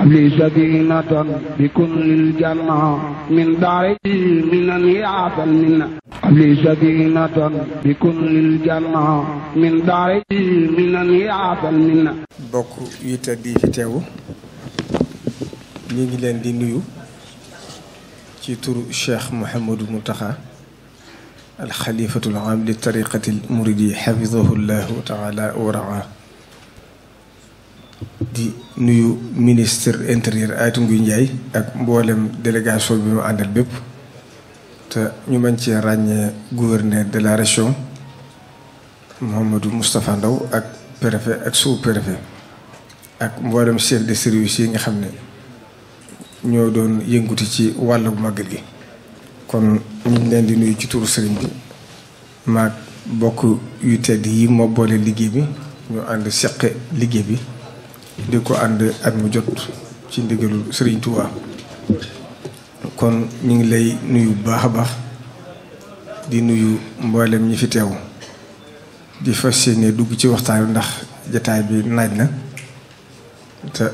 li sadinatan bi kullil janna min daari minan yaatal minna li sadinatan bi kullil janna min daari minan yaatal minna. bokk yu tedd yi fi teewu ñu ngi leen di nuyu ci turu Cheikh Mouhamadou Mountakha alxalifatul aam li tariqatil muridi xafidahu llahu taala wa raa di nuyu ministre intérieur Aly Ngouille Ndiaye ak mboolem délégation bi mu àndal bépp te ñu mën ci ràññee gouverneur de la région Mouhamadou Moustapha Ndaw ak préfet ak sous-préfet ak mboolem chef de service yi nga xam ne ñoo doon yënguti ci wàllu màggal gi. kon ñu ngi leen di nuyu ci turu sëriñ bi maag bokk yu tedd yi moo boole liggéey bi ñu ànd seq liggéey bi di ko ànd at mu jot ci ndigalul sëriñ Touba. kon ñu ngi lay nuyu bu baax a baax di nuyu mboolem ñi fi teew di fas yéene dugg ci waxtaan ndax jataay bi naaj na te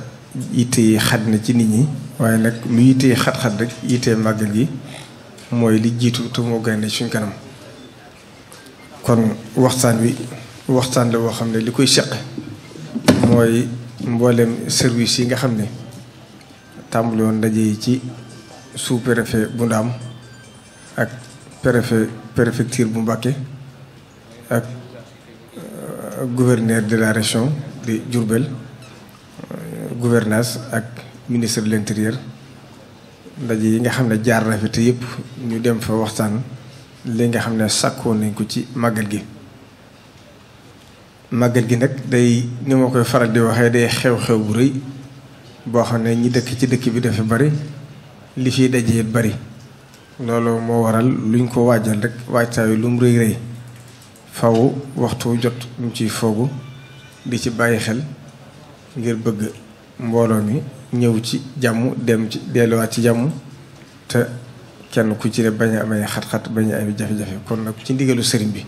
yitte yi xat na ci nit ñi waaye nag lu yitte yi xat-xat rek yitte màggal gi mooy li jiitu te moo gën a suñ kanam. kon waxtaan la woo xam ne li koy seq mooy mboolem service yi nga xam ne tàmbali woon ndaje yi ci sous-préfet bu Ndaam ak préfecture bu Mbacké ak gouverneur de la région de Diourbel gouvernance ak ministre de l'intérieur ndaje yi nga xam ne jaar na fi te yëpp ñu dem fa waxtaan li nga xam ne sàkkoon nañ ko ci màggal gi. màggal gi nag day ni ma koy faral di waxee day xew-xew bu rëy boo xam ne ñi dëkk ci dëkk bi dafa bari li fiy daje it bari loolu moo waral luñ ko waajal rek waajtaayu lu mu rëy rëy faw waxtu jot ñu ciy foogu di ci bàyyi xel ngir bëgg mbooloo mi ñëw ci jàmm dem ci delluwaat ci jàmm te kenn ku ci ne bañ a amee xat-xat bañ a amee jafe-jafe. kon nag ci ndigalu sëriñ bi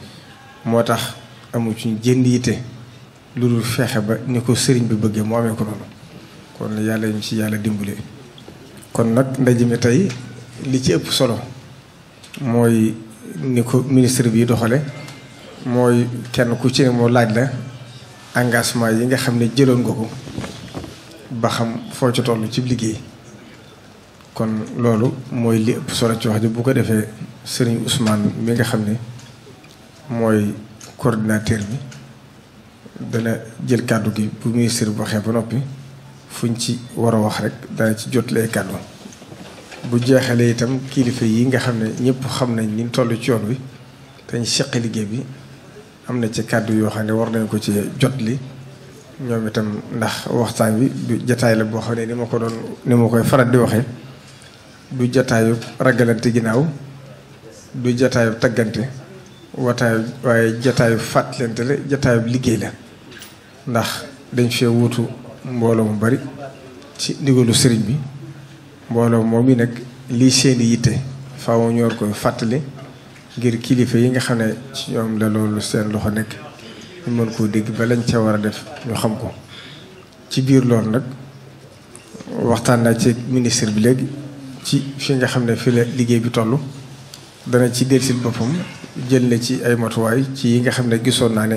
moo tax amu ci jënd yite lu dul fexe ba ni ko sëriñ bi bëggee mu amee ko noonu kon yàlla ñu ci yàlla dimbale. kon nag ndaje mi tey li ci ëpp solo mooy ni ko ministre bi doxale mooy kenn ku ci ne moo laaj la engagement yi nga xam ne jëloon nga ko ba xam foo ci toll ci liggéey. kon loolu mooy li ëpp solo ci wax ji bu ko defee sëriñ Ousmane mi nga xam ne mooy coordinateur bi dana jël kàddu gi bu ministre bi waxee ba noppi fuñ ci war a wax rek dana ci jot lay kàddu bu jeexalee itam kilifa yi nga xam ne ñëpp xam nañ ni toll ci yoon wi dañ seq liggéey bi am na ci kàddu yoo xam ne war nañ ko ci jot li ñoom itam ndax waxtaan wi du jataay la boo xam ne ni ma koy faral di waxee du jataayu ragalante ginnaaw du jataayu taggante waaye jataayu fàttalante la jataayu liggéey la ndax dañ fee wutu mbooloo mu bari ci ndigalu sëriñ bi mbooloo moom yi nag lii seeni yitte faaw ñu war koy fàttali ngir kilifa yi nga xam ne ci ñoom la loolu seen loxo nekk ñu mën koo dégg ba lañ ca war a def ñu xam ko. ci biir loolu nag waxtaan naa ci ministre bi léegi ci fi nga xam ne fi la liggéey bi toll dana ci dellusil boppam jël na ci ay matuwaay ci yi nga xam ne gisoon naa ne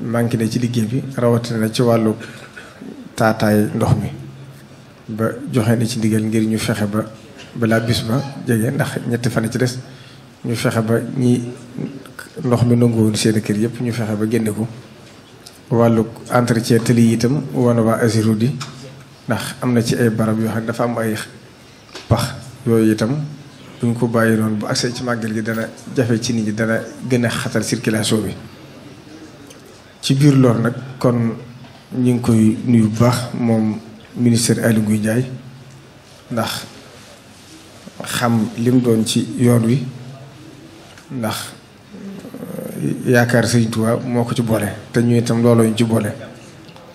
manqué na ci liggéey bi rawatina na ci wàllu taataay ndox mi ba joxe na ci ndigal ngir ñu fexe ba balaa bis ba jege ndax ñetti fan ci des ñu fexe ba ñi ndox mi nanguwoon seen kër yëpp ñu fexe ba génne ko. wàllu entretien tëli yi itam wane waa Azirou di ndax am na ci ay barab yoo xam ne dafa am ay pax yooyu itam bu ñu ko bàyyi noonu bu accès ci màggal gi dana jafe ci nit ñi dana gën a xatal circulation bi. ci biir loolu nag kon ñu ngi koy nuyu bu baax moom ministre Aly Ngouille Ndiaye ndax xam lim doon ci yoon wi ndax yaakaar Sëriñ Tuubaa moo ko ci boole te ñu itam looloo ñu ci boole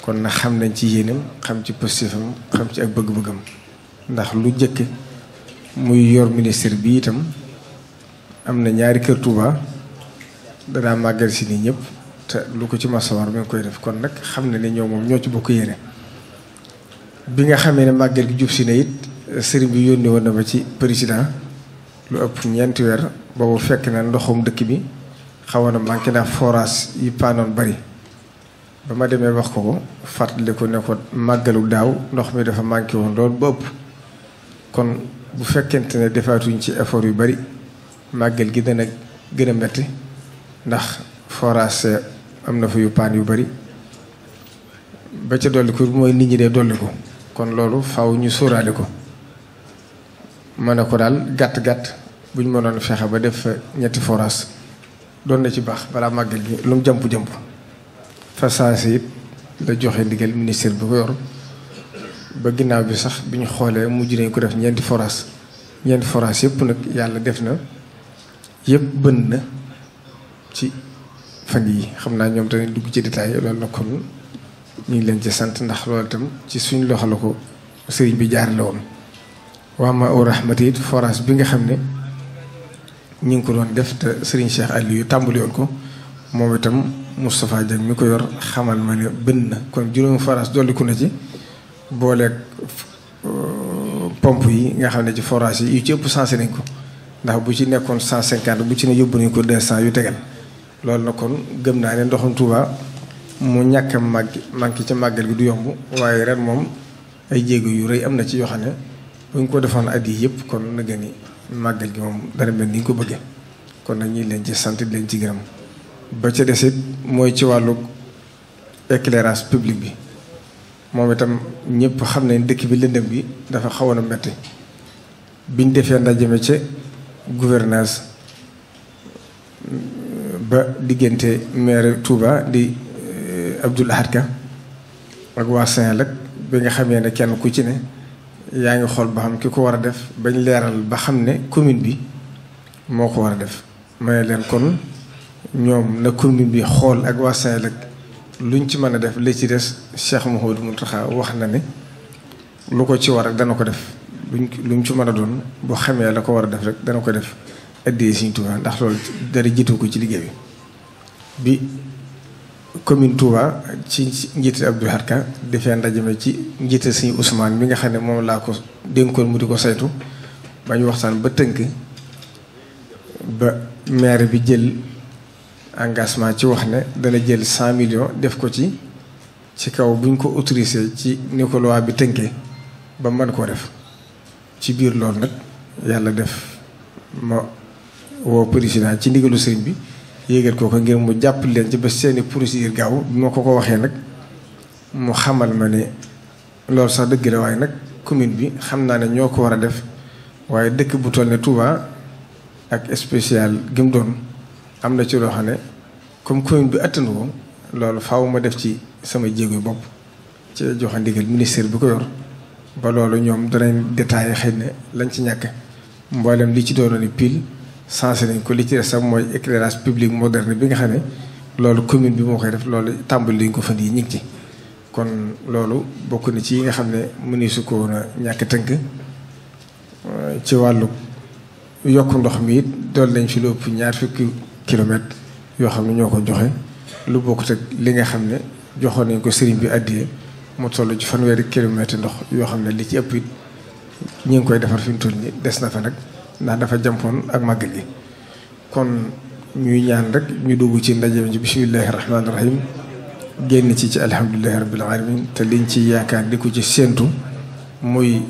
kon nag xam nañ ci yéenam xam ci positifam xam ci ak bëgg-bëggam ndax lu jëkk muy yor ministère bi itam am na ñaari kër Touba danaa màggal si nii ñëpp te lu ko ci masawar mi ngi koy def kon nag xam na ne ñoo moom ñoo ci bokk yéene bi nga xamee ne màggal gi jub si na it sëriñ bi yónni woon na ma ci président lu ëpp ñeenti weer boobu fekk na ndoxum dëkk bi xawoon na manqué ndax forage yi paanoon bari ba ma demee wax ko fàttali ko ne ko màggalu daaw ndox mi dafa manqué woon loolu ba ëpp kon bu fekkente ne defaatuñ ci effort yu bari màggal gi dana gën a metti ndax forage am na fa yu paan yu bari ba ca dolli ko mooy nit ñi dee dolli ko kon loolu faaw ñu sóoraale ko ma ne ko daal gàtt-gàtt bu ñu mënoon fexe ba def ñetti forage doon na ci baax balaa màggal gi lu mu jàmp-jàmp fa saase it la joxe ndigal ministère bi ko yor ba ginnaaw bi sax bi ñu xoolee mujj nañ ko def ñeenti forage yëpp nag yàlla def na yëpp bënn na ci fan yi xam naa ñoom tamit dugg ci détail loolu la kon ñu ngi leen ci sant ndax loolu itam ci suñ loxo la ko sëriñ bi jaarale woon waa ma u rahmati it forage bi nga xam ne ñu ngi ko doon def te sëriñ Cheikh Aliou tàmbali woon ko moom itam Moustapha Dieng mi ko yor xamal ma ne bënn na kon juróomi forage dolliku na ci booleeg pompe yi nga xam ne ci forage yi yu ci ëpp sensé nañ ko ndax bu ci nekkoon 150 bu ci ne yóbbu nañ ko 200 yu tegal loolu na kon gëm naa ne ndoxum Touba mu ñàkk a manqué ca màggal gi du yomb waaye ren moom ay jéego yu rëy am na ci yoo xam ne bu ñu ko defoon at yi yëpp kon na gën ni màggal gi moom dana mel ni ñu ko bëggee kon nag ñi leen ci sant di leen ci gërëm ba ca des it mooy ci wàllu éclairage public bi moom itam ñëpp xam ne dëkk bi lëndëm bi dafa xawoon a metti biñ defee ndajeme ca gouvernance ba diggante maire Touba di Abdoul Ahad Ka ak waa Saint-Louis bi nga xamee ne kenn ku ci ne yaa ngi xool ba xam ki ko war a def bañ leeral ba xam ne commune bi moo ko war a def ma ne leen kon ñoom na commune bi xool ak waa Saint-Louis luñ ci mën a def li ci des Cheikh Mouhamadou Mountakha wax na ne lu ko ci war rek dana ko def luñ ci mën a doon boo xamee la ko war a def rek dana ko def addee Sëriñ Touba ndax loolu dara jiitu ko ci liggéey bi commune Touba ci njiital Abdou Lahad Ka defee ndajame ci njiital Sëriñ Ousmane mi nga xam ne moom laa ko dénkoon mu di ko saytu ba ñu waxtaan ba tënk ba maire bi jël engagement ci wax ne dana jël 100 millions def ko ci kaw buñ ko autorisé ci ni ko loi bi tënkee ba mën koo def ci biir loolu nag yàlla def ma woo président ci ndigalu sëriñ bi yéegal ko ngir mu jàpp leen ci ba seeni procédure gaaw bi ma ko waxee nag mu xamal ma ne loolu sax dëgg la waaye nag commune bi xam naa ne ñoo ko war a def waaye dëkk bu toll ne Touba ak spécial gi mu doon am na ci loo xam ne comme commune bi attanu ko loolu faaw ma def ci sama jéego bopp ci joxe ndigal ministère bi ko yor ba loolu ñoom danañ détaillé xëy na lañ ci ñàkk mboolem li ci doonoon pile sensé nañ ko li ci des sax mooy éclairage public moderne bi nga xam ne loolu commune bi moo koy def loolu tàmbali lañ ko fan yi ñu ngi ci kon loolu bokk na ci yi nga xam ne mëni su ko woon a ñàkk tënk ci wàllu yokk ndox mi it dool nañ fi lu ëpp 20 kilomètres yoo xam ne ñoo ko joxe lu bokkut ak li nga xam ne joxoon nañ ko sëriñ bi àddiyee mu toll ci fanweeri kilomètres ndox yoo xam ne li ci ëpp it ñu ngi koy defar fi mu toll nii des na fa nag ndax dafa jàmpoon ak màggal gi kon ñuy ñaan rek ñu dugg ci ndaje ci bismillahi rahmaani rahim génn ci alhamdulillahi rabbil alamin te liñ ci yaakaar di ko ci séentu muy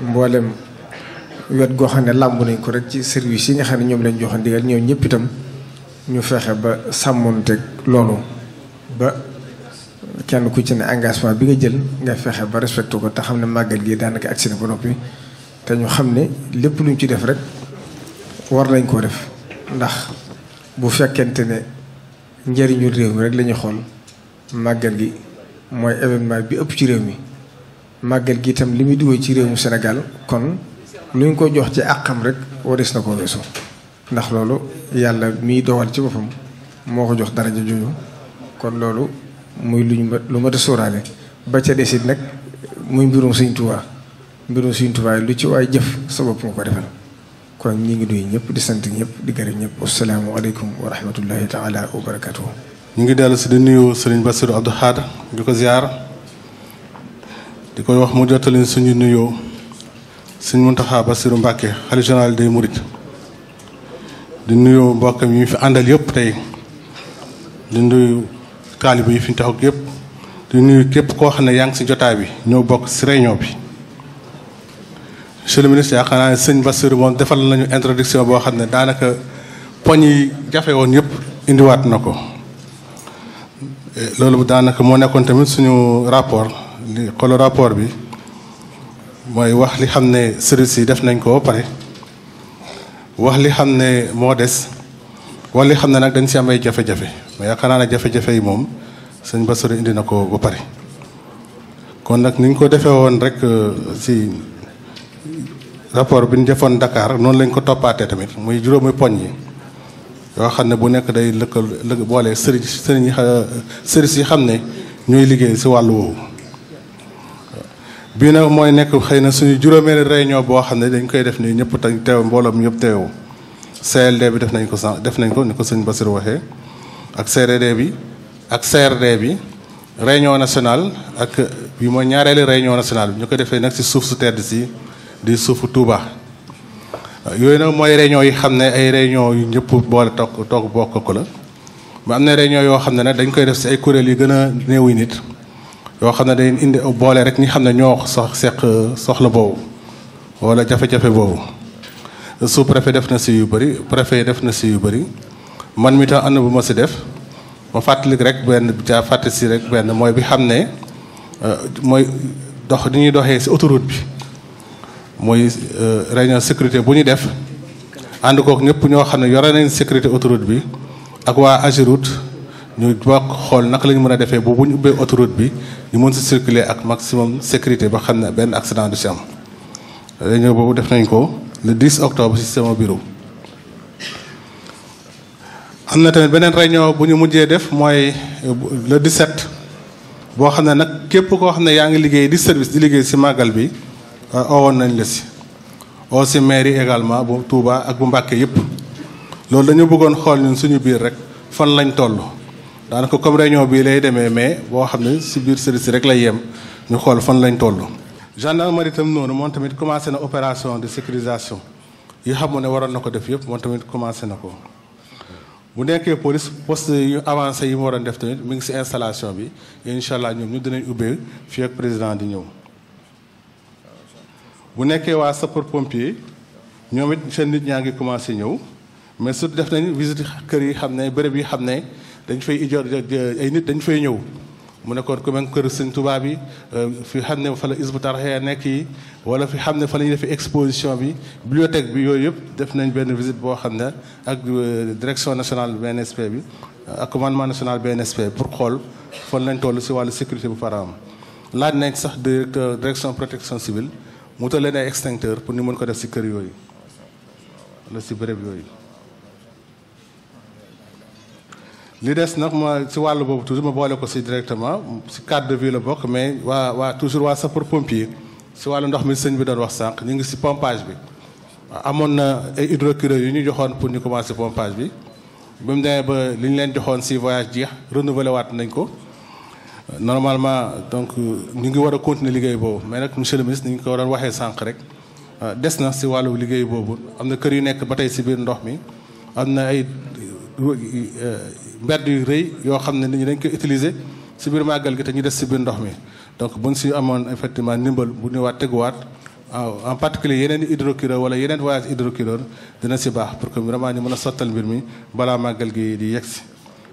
mboolem wet goo xam ne làmb nañ ko rek ci service yi nga xam ne ñoom lañ joxoon ndigal ñoom ñëpp itam ñu fexe ba sàmmoonteeg loolu ba kenn ku ci ne engagement bi nga jël nga fexe ba respecté ko te xam ne màggal gi daanaka agsi na ba noppi te ñu xam ne lépp luñ ci def rek war nañ koo def ndax bu fekkente ne njëriñu réew mi rek la ñuy xool màggal gi mooy événement bi ëpp ci réew mi màggal gi itam li muy duggee ci réew mu Sénégal kon lu ñu ko jox ci àqam rek waris na koo weesu ndax loolu yàlla miy dogal ci boppam moo ko jox daraja jooju kon loolu muy lu ma a sóoraale ba ca desit nag muy mbirum Sëriñ Tuubaa lu ci waay jëf sa bopp nga ko defal kon ñi ngi nuyu ñëpp di sant ñëpp di gërëm ñëpp wasalaamu aleykum wa rahmatullahi taala wa barakatuhu ñu ngi dellu si di nuyu Sëriñ Bassirou Abdou Khadre di ko ziar di koy wax mu jottali suñu nuyoo sëñ Mountakha Bassirou Mbacké xalifa général des Mourides di nuyoo mbokkam yi fi àndal yëpp tey di nuyu taalibe yi fi taxaw yëpp di nuyu képp koo xam ne yaa ngi si jotaay bi ñoo bokk si réunion bi. monsieur le ministre yaakaar naa ne sëñ Bassirou moom defal nañu introduction boo xam ne daanaka poñ yi jafe woon yëpp indiwaat na ko loolu daanaka moo nekkoon tamit suñu rapport li xool rapport bi mooy wax li xam ne service yi def nañ ko ba pare wax li xam ne moo des wax li xam ne nag dañ si am ay jafe-jafe mais yaakaar naa ne jafe-jafe yi moom sëñ Bassirou indi na ko ba pare kon nag ni ñu ko defee woon rek si rapport bi ñu defoon Dakar noonu lañ ko toppaatee tamit muy juróomi poñ yi yoo xam ne bu nekk day lëkkal boole service yi xam ne ñooy liggéey si wàllu woowu. bii nag mooy nekk xëy na suñu juróomeeli réunion boo xam ne dañ koy def nii ñëpp tañ teew mbooloo mi ñëpp teewu CLD bi def nañ ko ni ko sëñ Bassirou waxee ak CRD bi ak CRD bi réunion nationale ak bi mooy ñaareeli réunion nationale bi ñu ko defee nag si suuf su tedd si di suufu Touba. yooyu nag mooy réunion yi xam ne ay réunion yu ñëpp boole toog bokk ko la mais am na réunion yoo xam ne nag dañ koy def si ay kuréel yi gën a néewi nit yoo xam ne dañ indi boole rek ñi xam ne ñoo soxla boobu wala jafe-jafe boobu. sous préfet def na si yu bëri préfet def na si yu bëri man mi tam am na bu ma si def ma fàttali rek fàttali si rek benn mooy bi xam ne mooy dox di ñuy doxee si autoroute bi. mooy réunion sécurité bu ñu def ànd kook ñëpp ñoo xam ne yore nañ sécurité autoroute bi ak waa Ageroute ñu bokk xool naka la ñu mën a defee bu ñu ubbee autoroute bi ñu mën si circuler ak maximum sécurité ba xam ne benn accident du si am. réunion boobu def nañ ko le 10 octobre si sama bureau. am na tamit beneen réunion bu ñu mujjee def mooy le 17 boo xam ne nag képp koo xam ne yaa ngi liggéey di service di liggéey si màggal bi. owoon nañ la si oo si mairie également bu Touba ak bu Mbàkke yëpp loolu dañu bëggoon xool ñun suñu biir rek fan lañ toll daanaka comme réunion bii lay demee mais boo xam ne si biir service rek lay yem ñu xool fan lañ toll. gendarmerie itam noonu moom tamit commencé na opération de sécurisation yi xam ne waroon na ko def yëpp moom tamit commencé na ko bu nekkee police poste yu avancé yi mu waroon def tamit mi ngi si installation bi incha allah ñoom ñu dinañ ubbee fii ak président di ñëw. bu nekkee waa sapeur pompier ñoom it seen nit ñaa ngi commencé ñëw mais surtout def nañ visite kër yi xam ne béréb yi xam ne dañ fay ay nit dañ fay ñëw mu nekkoon comme kër Sëñ Tuubaa bi fi xam ne fa la Hizbut Tarqiyyah nekk yi wala fi xam ne fa la ñuy defee exposition bi bibliothèque bi yooyu yëpp def nañ benn visite boo xam ne ak direction nationale BNSP bi ak commandement national BNSP pour xool fan lañ toll si wàllu sécurité bu faraam laaj nañ sax direction protection civile mu utal leen ay extincteur pour ñu mën ko def si kër yooyu wala si béréb yooyu. li des nag ma si wàllu boobu toujours ma boole ko si directement si cadre de vie la bokk mais toujours waa sapeur pompier si wàllu ndox mi sëñ bi doon wax sànq ñu ngi si pompage bi. amoon na ay hydrocureur yu ñu joxoon pour ñu commencer pompage bi ba mu demee ba li ñu leen joxoon si voyage jeex renouvelé waat nañ ko. normalement donc ñu ngi war a continuer liggéey boobu mais nag monsieur le ministre ni ñu ko waroon waxee sànq rek des na si wàllu liggéey boobu am na kër yu nekk ba tey si biir ndox mi am na ay mbedd yu rëy yoo xam ne nit ñi dañ koy utiliser si biir màggal gi te ñu des si biir ndox mi donc buñ si amoon effectivement ndimbal bu ñëwaat teguwaat en particulier yeneen i hydrocureur wala yeneen voyage hydrocureur dina si baax pour que vraiment ñu mën a sottal mbir mi balaa màggal gi di yegsi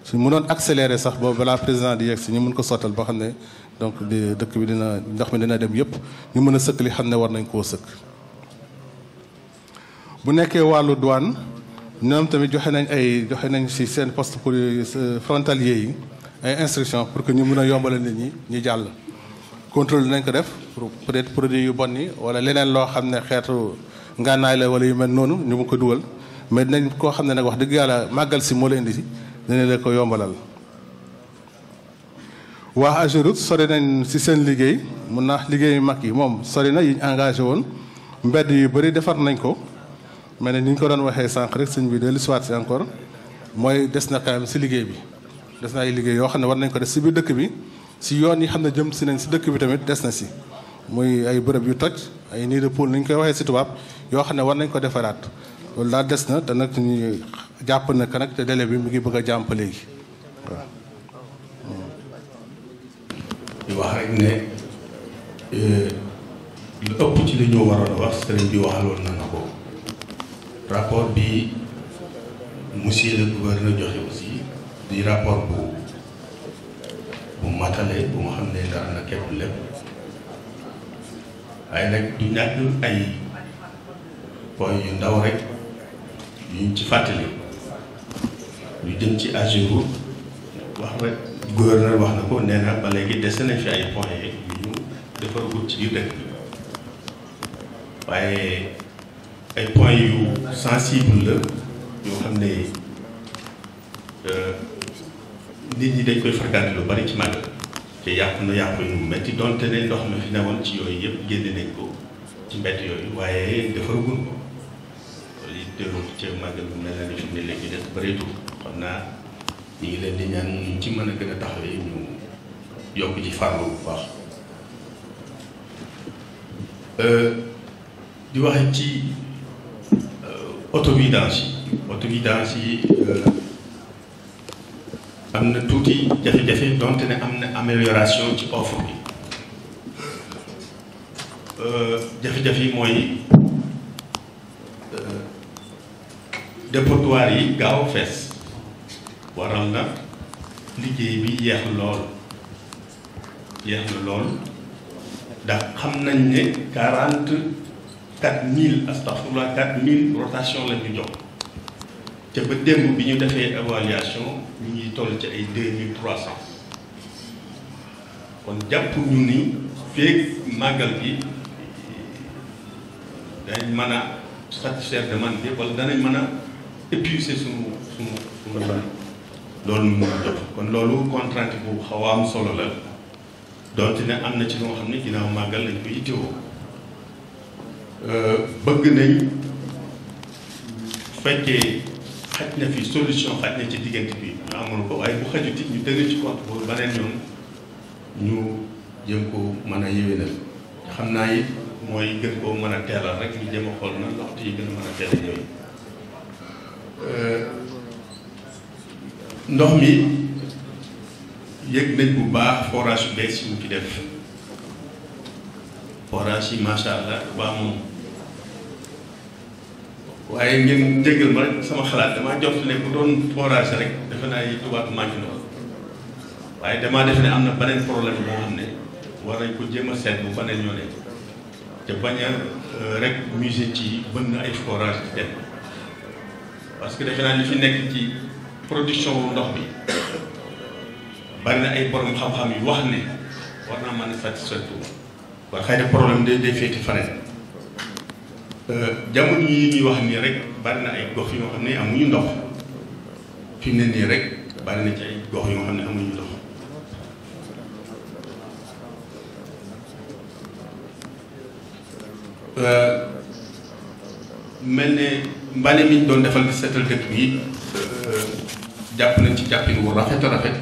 su mënoon accélérer sax boobu balaa président di yegsi ñu mën ko sottal ba xam ne donc di dëkk bi dina ndox mi dina dem yëpp ñu mën a sëkk li xam ne war nañ koo sëkk. bu nekkee wàllu douane ñoom tamit joxe nañ si seen poste pour frontalier yi ay instructions pour que ñu mën a yombalal nit ñi ñu jàll. contrôle nañ ko def pour peut-être produit yu bon yi wala leneen loo xam ne xeetu ngànnaay la wala yu mel noonu ñu mu ko dugal mais dinañ koo xam ne nag wax dëgg yàlla màggal si moo la indi si dinañ la ko yombalal. waa Ageroute sori nañ si seen liggéey mun naa liggéey yu mag yi moom sori na yi ñu engagé woon mbedd yu bëri defar nañ ko mais ni ñu ko doon waxee sànq rek sëñ bi dellu si waat si encore mooy des na quand même si liggéey bi des na ay liggéey yoo xam ne war nañ ko def si biir dëkk bi si yoon yi xam ne jëm si nañ si dëkk bi tamit des na si muy ay bërëb yu toj ay nid de poule ni ñu koy waxee si tubaab yoo xam ne war nañ ko defaraat loolu daal des na te nag ñu jàpp na que nag te délai bi mu ngi bëgg a jàmp léegi waaw. di wax rek ne lu ëpp ci li ñu waroon a wax sëriñ bi waxaloon na ko rapport bi monsieur le gouverneur joxe aussi di rapport bu matale bu nga xam ne dara na képp lépp waaye nag du ñàkk ay point yu ndaw rek yuñ ci fàttali lu jëm ci AGEROUTE wax rek gouverneur wax na ko nee na ba léegi des nañ fi ay point yu ñu defaragul ci biir dëkk bi waaye ay point yu sensible la yoo xam ne nit ñi dañ koy fréquenté lu bari ci màggal te yàqu na yàqu yu metti donte ne ndox mi fi newoon ci yooyu yëpp génne nañ ko ci mbett yooyu waaye defaragun ko loolu it teewul ci màggal bi mel na ni fi ne léegi des bëreetul xam naa ñu ngi leen di ñaan ñu ci mën a gën a taxawee ñu yokk ci farlu bu baax di waxe ci autovidance yi am na tuuti jafe-jafe donte ne am na amélioration ci offre bi jafe-jafe yi mooy dépotoir yi gaaw fees waral na liggéey bi yeex na lool ndax xam nañ ne 44 000 rotation la ñu jox te ba démb bi ñu defee évaluation ñu ngi toll ci ay 2300 kon jàpp ñu ni feeg màggal bi dañ mën a satisfaire demande bi wala danañ mën a épuiser suñu loolu mu jot kon loolu contrainte bu xaw a am solo la donte ne am na ci loo xam ne ginnaaw màggal lañ ko yittewoo bëgg nañ fekkee xaj na fi solution xaj na ci diggante bi ñu amoon ko waaye bu xajuti ñu tënk ci compte boobu beneen yoon ñu jëm ko mën a yéwénal xam naa it mooy gën koo mën a teelal rek ñu jëm a xool na waxtu yi gën a mën a teel a ñëw ndox mi yëg nañ bu baax forage yu bees yi mu ci def forage yi macha allah baa moom waaye ngeen jéggal ma rek sama xalaat damaa jot ne bu doon forage rek defe naa yi tubaab manqué na waaye damaa def ne am na beneen problème boo xam ne war nañ ko jéem a seet bu beneen ñoo ne te bañ a rek musée ci bënn ay forage di dem parce que defe naa li fi nekk ci production ndox bi bari na ay borom xam-xam yu wax ne war naa mën a satisfaire tout waaye xëy na problème day féeti faneen jamono yi ñuy wax nii rek bari na ay gox yoo xam ne amuñu ndox fi mu ne nii rek bari na ci ay gox yoo xam ne amuñu ndox mel ne mbale mi ñu doon defal di seetal dëkk bi jàpp nañ ci jàppin wu rafet a rafet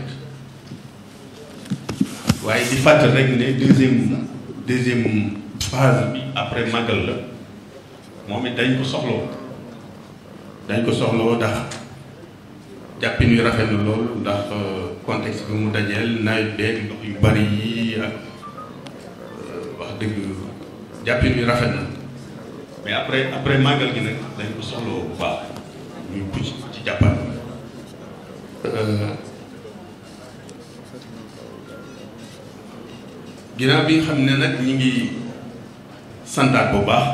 waaye di fàttali rek ne deuxième phase bi après màggal la moom it dañ ko soxlawoo ndax jàppin wi rafet na lool ndax contexte bi mu dajeel nawet beeg ndox yu bari yi ak wax dëgg jàppin wi rafet na mais après màggal gi nag dañ ko soxlawoo bu baax ñu pucc ci jàppan ginnaaw bi xam ne nag ñi ngi santaat bu baax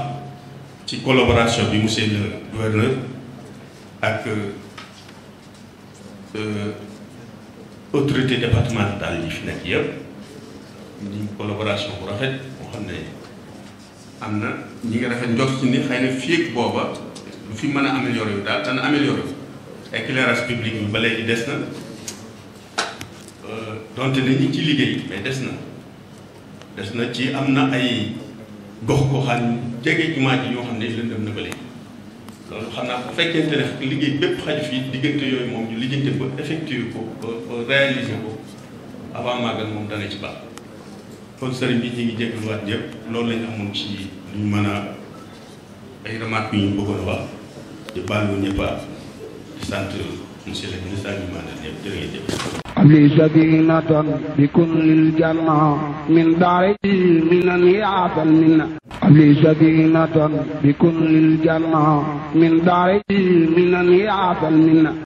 ci collaboration bi monsieur le gouverneur ak autorité départementale yi fi nekk yëpp ñu collaboration bu rafet moo xam ne am na ñi ngi rafet njort ci ni xëy na fii ak booba lu fi mën a amélioré yu daal dana amélioré éclairage public bi ba léegi des na donte ne ñi ci liggéey mais des na ci am na ay gox goxaan jege jumaa ji yoo xam ne lëndëm na ba léegi loolu xam naa bu fekkente ne liggéey bépp xaju fii diggante yooyu moom ñu lijjante ba effectuer ko ba réaliser ko avant màggal moom dana ci baax kon sëriñ bi ñu ngi jégaluwaat ñëpp loolu lañ amoon ci ñu mën a ay remarques yu ñu bëggoon a wax di baalu ñëpp di sant monsieur le ministre ak ñu mën a ñëpp jërë ngeen jëf. li sadinatan bi kun lil janna min daari minan yaatal minna li sadinatan bi kun lil janna min daari minan yaatal minna